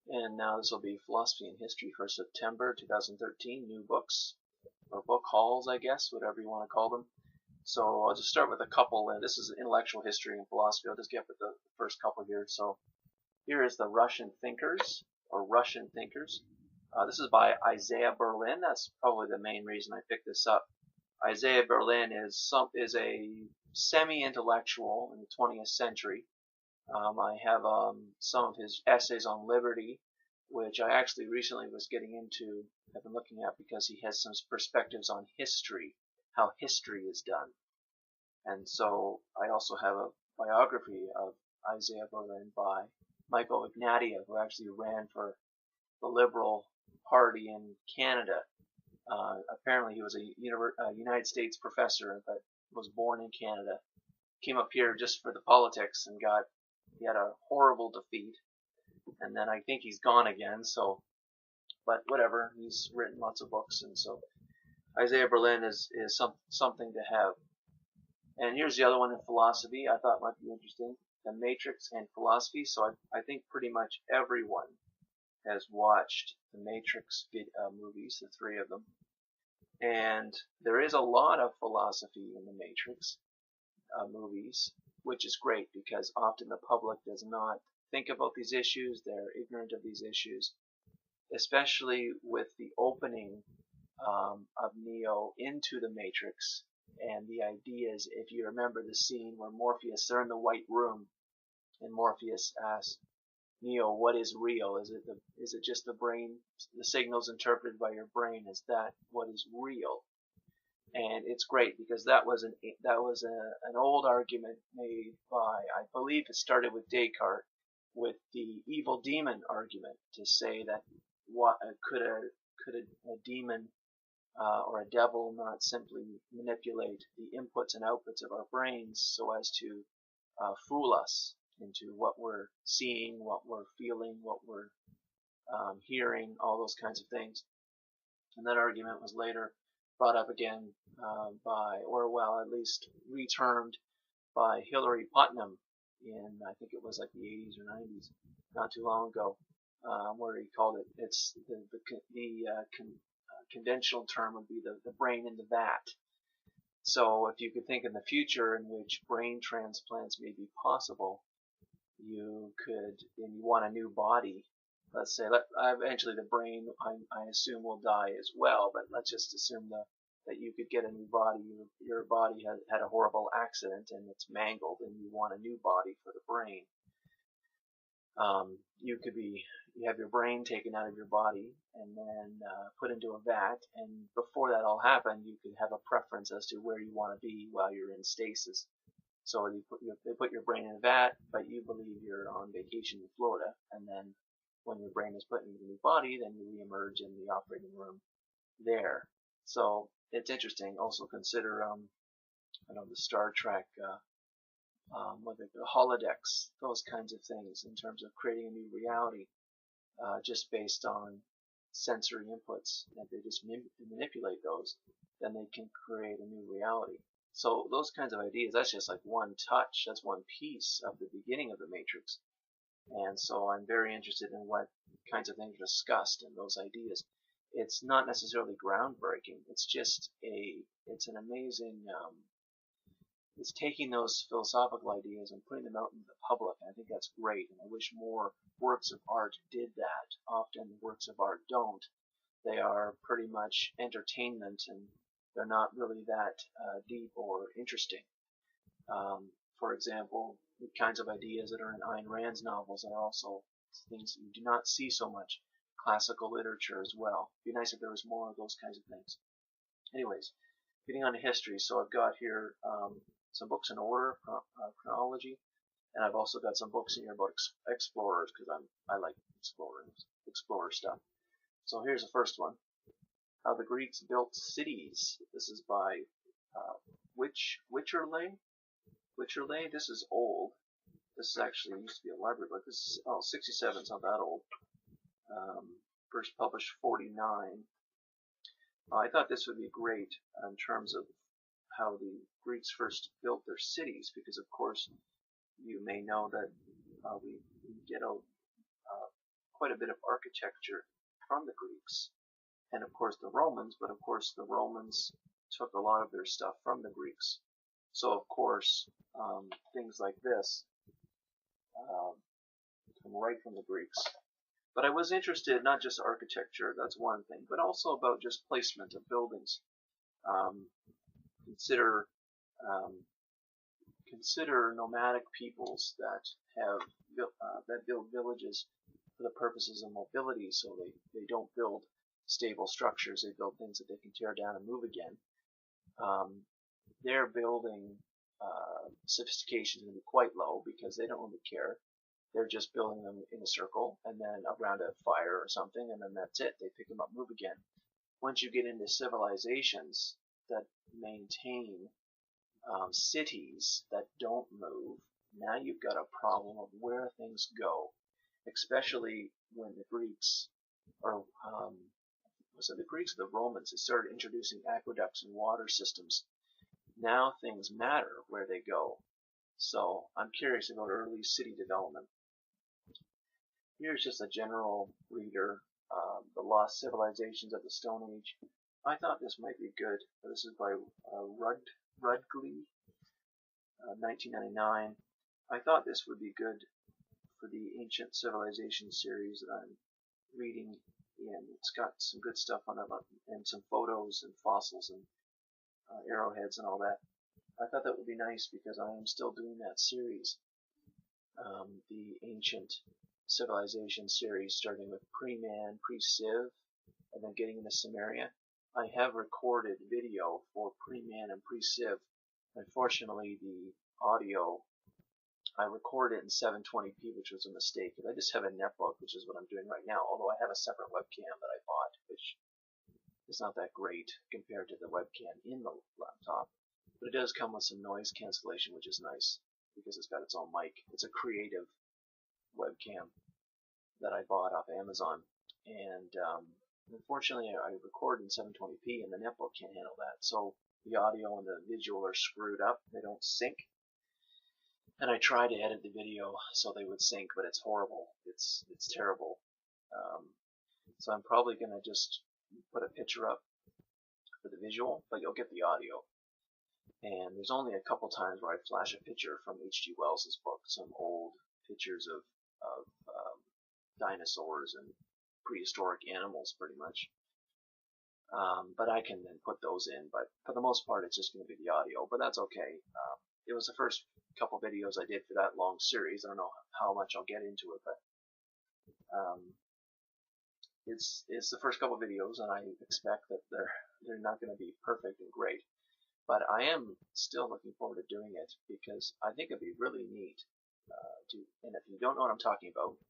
And now this will be Philosophy and History for September 2013, new books, or book hauls, I guess, whatever you want to call them. So I'll just start with a couple, and this is intellectual history and philosophy. I'll just get with the first couple here. So here is the Russian Thinkers, or Russian Thinkers. This is by Isaiah Berlin. That's probably the main reason I picked this up. Isaiah Berlin is a semi-intellectual in the 20th century. I have some of his essays on liberty, which I actually recently was getting into, I've been looking at because he has some perspectives on history, how history is done. And so I also have a biography of Isaiah Berlin by Michael Ignatieff, who actually ran for the Liberal Party in Canada. Apparently he was a United States professor, but was born in Canada. Came up here just for the politics and he had a horrible defeat. And then I think he's gone again, so, but whatever, he's written lots of books, and so Isaiah Berlin is something to have. And here's the other one in philosophy I thought might be interesting, The Matrix and Philosophy. So I think pretty much everyone has watched the Matrix movies, the three of them. And there is a lot of philosophy in the Matrix movies, which is great because often the public does not think about these issues. They're ignorant of these issues, especially with the opening of Neo into the Matrix. And the idea is, if you remember the scene where Morpheus, they're in the white room, and Morpheus asks Neo, what is real? Is it just the brain, the signals interpreted by your brain? Is that what is real? And it's great because that was an old argument made by, I believe it started with Descartes, with the evil demon argument, to say that what could a demon or a devil not simply manipulate the inputs and outputs of our brains so as to fool us into what we're seeing, what we're feeling, what we're hearing, all those kinds of things. And that argument was later brought up again or at least retermed by Hilary Putnam in, I think it was like the 80s or 90s, not too long ago, where he called it, it's the conventional term would be the brain in the vat. So if you could think in the future in which brain transplants may be possible, you want a new body. Let's say eventually the brain, I assume, will die as well, but let's just assume that you could get a new body. Your body had a horrible accident and it's mangled, and you want a new body for the brain. You have your brain taken out of your body and then put into a vat, and before that all happened, you could have a preference as to where you want to be while you're in stasis. So they put your brain in a vat, but you believe you're on vacation in Florida, and then when your brain is put into the new body, then you reemerge in the operating room there. So it's interesting. Also consider, the Star Trek, the holodecks, those kinds of things in terms of creating a new reality, just based on sensory inputs. And if they just manipulate those, then they can create a new reality. So those kinds of ideas, that's just like one touch, that's one piece of the beginning of the Matrix. And so I'm very interested in what kinds of things are discussed in those ideas. It's not necessarily groundbreaking, it's just it's an amazing, it's taking those philosophical ideas and putting them out into the public, and I think that's great, and I wish more works of art did that. Often works of art don't. They are pretty much entertainment, and they're not really that deep or interesting. For example, the kinds of ideas that are in Ayn Rand's novels are also things you do not see so much. Classical literature as well. It'd be nice if there was more of those kinds of things. Anyways, getting on to history. So I've got here some books in order, chronology, and I've also got some books in here about explorers, because I like explorer stuff. So here's the first one. How the Greeks Built Cities. This is by Wycherley. Wycherley. This is old. This is actually used to be a library book. This is 67. It's not that old. First published 49. I thought this would be great in terms of how the Greeks first built their cities, because of course you may know that we get quite a bit of architecture from the Greeks, and of course the Romans, but of course the Romans took a lot of their stuff from the Greeks. So of course things like this come right from the Greeks. But I was interested not just architecture, that's one thing, but also about just placement of buildings. Consider nomadic peoples that build villages for the purposes of mobility, so they don't build stable structures, they build things that they can tear down and move again. Their building sophistication is going to be quite low because they don't really care. They're just building them in a circle and then around a fire or something, and then that's it. They pick them up, move again. Once you get into civilizations that maintain cities that don't move, now you've got a problem of where things go, especially when the Greeks, or was it the Greeks or the Romans, they started introducing aqueducts and water systems. Now things matter where they go. So I'm curious about early city development. Here's just a general reader, The Lost Civilizations of the Stone Age. I thought this might be good. This is by Rudgley, 1999. I thought this would be good for the Ancient Civilization series that I'm reading, and it's got some good stuff on it, and some photos and fossils and arrowheads and all that. I thought that would be nice because I am still doing that series, the Ancient Civilization series, starting with pre-man, pre-civ, and then getting into Sumeria. I have recorded video for pre-man and pre-civ. Unfortunately, the audio, I recorded it in 720p, which was a mistake. I just have a netbook, which is what I'm doing right now, although I have a separate webcam that I bought, which is not that great compared to the webcam in the laptop. But it does come with some noise cancellation, which is nice because it's got its own mic. It's a creative webcam that I bought off Amazon, and unfortunately I record in 720p and the netbook can't handle that, so the audio and the visual are screwed up. They don't sync, and I try to edit the video so they would sync, but it's horrible. It's terrible. So I'm probably going to just put a picture up for the visual, but you'll get the audio. And there's only a couple times where I flash a picture from H.G. Wells's book, some old pictures of dinosaurs and prehistoric animals, pretty much. But I can then put those in, but for the most part it's just going to be the audio, but that's okay. It was the first couple videos I did for that long series. I don't know how much I'll get into it, but it's the first couple videos, and I expect that they're not going to be perfect and great. But I am still looking forward to doing it because I think it'd be really neat and if you don't know what I'm talking about,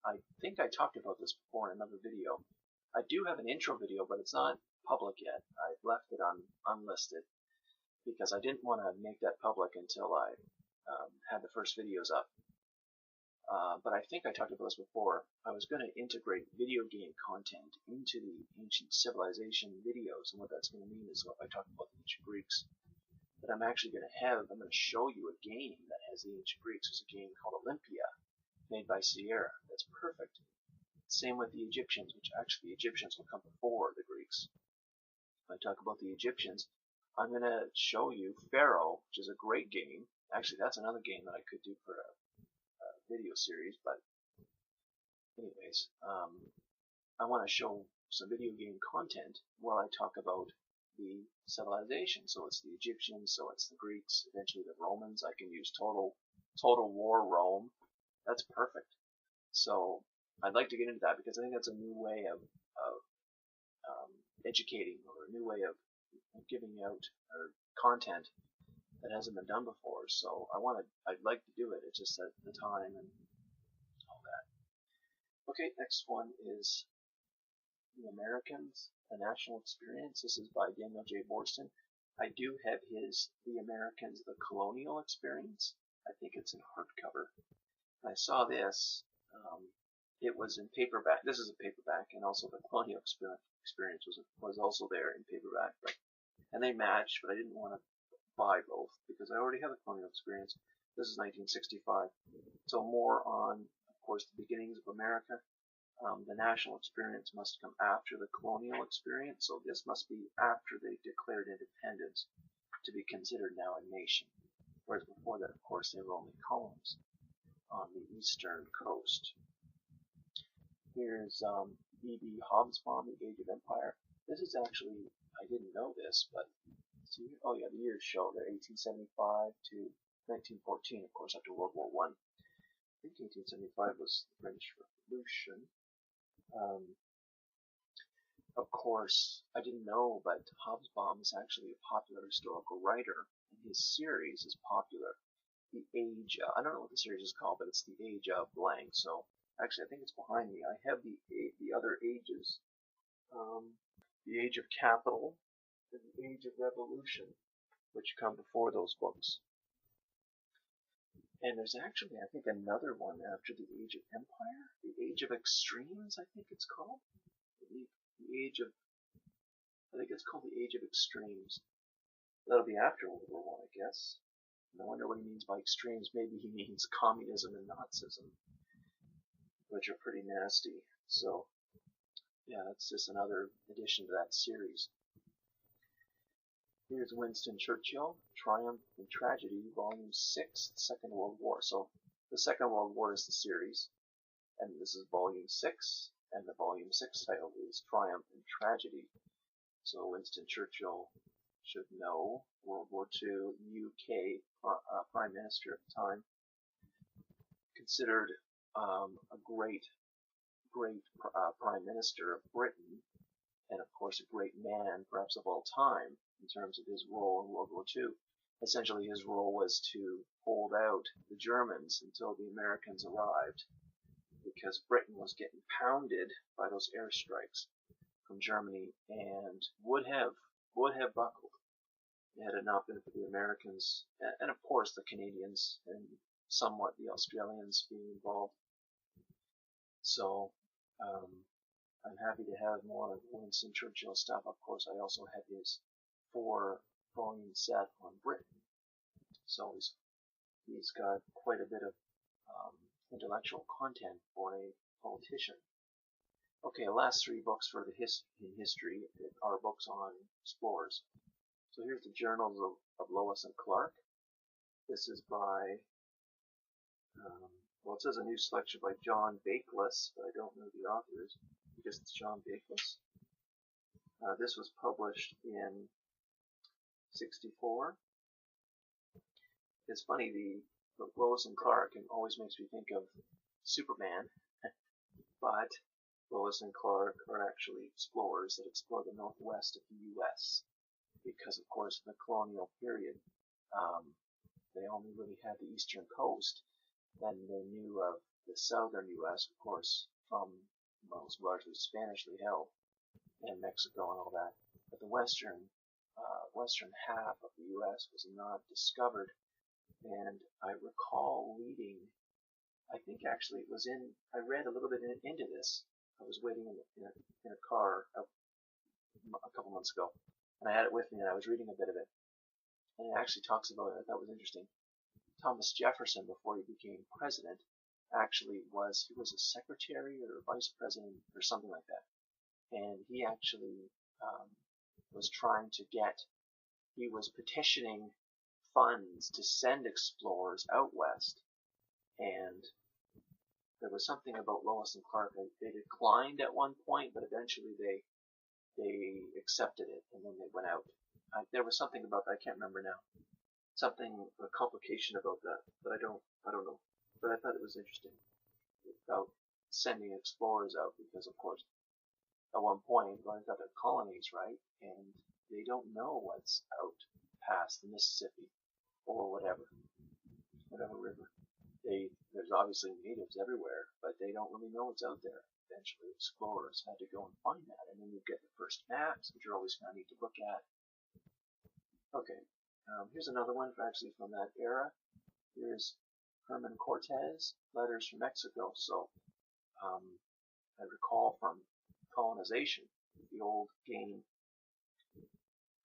I think I talked about this before in another video. I do have an intro video, but it's not public yet. I've left it unlisted because I didn't want to make that public until I had the first videos up. But I think I talked about this before. I was going to integrate video game content into the ancient civilization videos, and what that's going to mean is what I talked about the ancient Greeks. That I'm actually going to show you a game that has the ancient Greeks. There's a game called Olympia, made by Sierra. That's perfect. Same with the Egyptians, which actually the Egyptians will come before the Greeks. When I talk about the Egyptians, I'm going to show you Pharaoh, which is a great game. Actually, that's another game that I could do for a video series, but anyways, I want to show some video game content while I talk about the civilization. So it's the Egyptians, so it's the Greeks, eventually the Romans. I can use Total War Rome. That's perfect. So I'd like to get into that because I think that's a new way of educating, or a new way of giving out content that hasn't been done before. So I'd like to do it. It's just at the time and all that. Okay, next one is The Americans, A National Experience. This is by Daniel J. Boorstin. I do have his The Americans, The Colonial Experience. I think it's in hardcover. I saw this. It was in paperback. This is a paperback, and also the Colonial Experience was also there in paperback. And they matched, but I didn't want to buy both because I already have the Colonial Experience. This is 1965. So more on, of course, the beginnings of America. The national experience must come after the colonial experience, so this must be after they declared independence to be considered now a nation. Whereas before that, of course, they were only colonies on the eastern coast. Here's E.B. Hobsbawm, The Age of Empire. This is actually, I didn't know this, but see, oh yeah, the years show there, 1875 to 1914, of course, after World War I. I think 1875 was the French Revolution. Of course, I didn't know, but Hobsbawm is actually a popular historical writer, and his series is popular. The Age, I don't know what the series is called, but it's The Age of blank. So actually, I think it's behind me. I have the other ages, The Age of Capital and The Age of Revolution, which come before those books. And there's actually, I think, another one after The Age of Empire, The Age of Extremes, I think it's called. The Age of, I think it's called The Age of Extremes. That'll be after World War I, I guess. And I wonder what he means by extremes. Maybe he means communism and Nazism, which are pretty nasty. So, yeah, that's just another addition to that series. Here's Winston Churchill, Triumph and Tragedy, Volume 6, the Second World War. So, the Second World War is the series, and this is Volume 6, and the Volume 6 title is Triumph and Tragedy. So, Winston Churchill should know, World War II, UK Prime Minister at the time, considered a great Prime Minister of Britain, and of course a great man, perhaps of all time, in terms of his role in World War II. Essentially, his role was to hold out the Germans until the Americans arrived, because Britain was getting pounded by those airstrikes from Germany and would have buckled had it not been for the Americans and of course the Canadians and somewhat the Australians being involved. So I'm happy to have more Winston Churchill stuff. Of course, I also have his 4-volume set on Britain, so he's got quite a bit of intellectual content for a politician. Okay, last 3 books for the in history are books on explorers. So here's the Journals of Lewis and Clark. This is by, well, it says a new selection by John Bakeless, but I don't know the authors. I guess it's John Bakeless. This was published in '64. It's funny, the Lewis and Clark always makes me think of Superman, but Lewis and Clark are actually explorers that explore the northwest of the U.S. because, of course, in the colonial period, they only really had the eastern coast, and they knew of the southern U.S., of course, from, well, it was largely Spanishly held, and Mexico and all that. But the western half of the U.S. was not discovered, and I recall reading, I think actually it was I read a little bit into this. I was waiting in a car a couple months ago, and I had it with me, and I was reading a bit of it. And it actually talks about it. I thought it was interesting. Thomas Jefferson, before he became president, actually was a secretary or a vice president or something like that. And he actually was trying to he was petitioning funds to send explorers out west. And there was something about Lewis and Clark. They declined at one point, but eventually they accepted it, and then they went out. There was something about that, I can't remember now. A complication about that, but I don't know. But I thought it was interesting about sending explorers out, because of course, at one point, they've got their colonies, right? And they don't know what's out past the Mississippi or whatever river. There's obviously natives everywhere, but they don't really know what's out there. Eventually, explorers had to go and find that, and then you get the first maps, which are always kind of neat to look at. Okay, here's another one actually from that era. Here's Herman Cortez, Letters from Mexico. So I recall from colonization, the old game,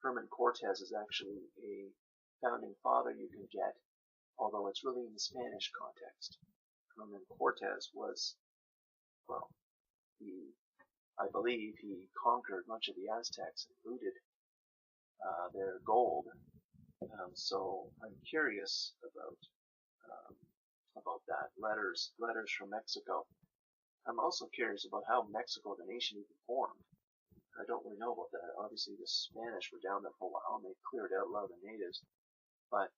Herman Cortez is actually a founding father you can get, although it's really in the Spanish context. Herman Cortez was, well, I believe he conquered much of the Aztecs and looted their gold. So I'm curious about that. Letters from Mexico. I'm also curious about how Mexico, the nation, even formed. I don't really know about that. Obviously, the Spanish were down there for a while, and they cleared out a lot of the natives. But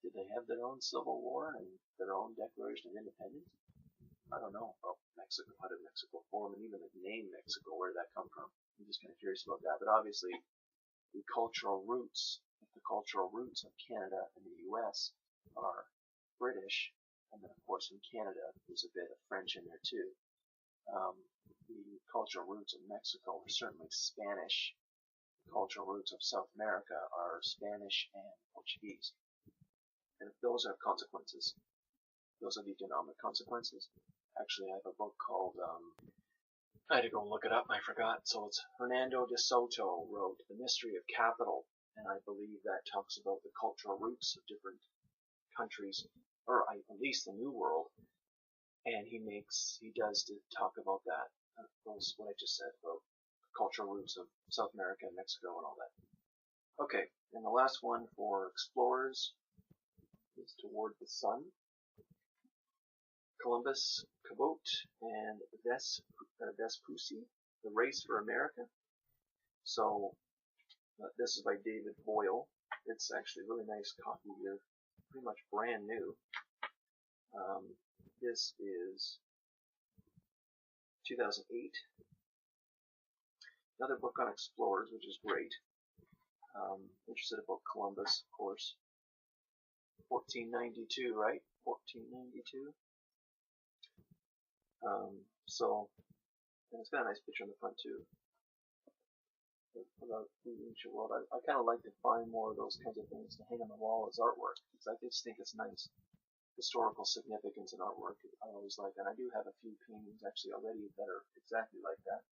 did they have their own civil war and their own Declaration of Independence? I don't know about Mexico. How did Mexico form, and even the name Mexico? Where did that come from? I'm just kind of curious about that. But obviously, the cultural roots of Canada and the U.S. are British, and then of course in Canada there's a bit of French in there too. The cultural roots of Mexico are certainly Spanish. The cultural roots of South America are Spanish and Portuguese. And those have consequences. Those have economic consequences. Actually, I have a book called, I had to go and look it up, I forgot. So it's Hernando de Soto wrote The Mystery of Capital, and I believe that talks about the cultural roots of different countries, or at least the New World. And he does talk about that, those, what I just said about the cultural roots of South America and Mexico and all that. Okay, and the last one for explorers is Toward the Sun. Columbus, Cabot, and Vespucci, The Race for America. So this is by David Boyle. It's actually a really nice copy here, pretty much brand new. This is 2008. Another book on explorers, which is great. Interested about Columbus, of course. 1492, right? 1492. And it's got a nice picture on the front too. About the ancient world. I kind of like to find more of those kinds of things to hang on the wall as artwork, because I just think it's nice. Historical significance in artwork, I always like, and I do have a few paintings actually already that are exactly like that.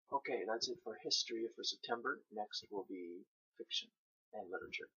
Okay, that's it for history for September. Next will be fiction and literature.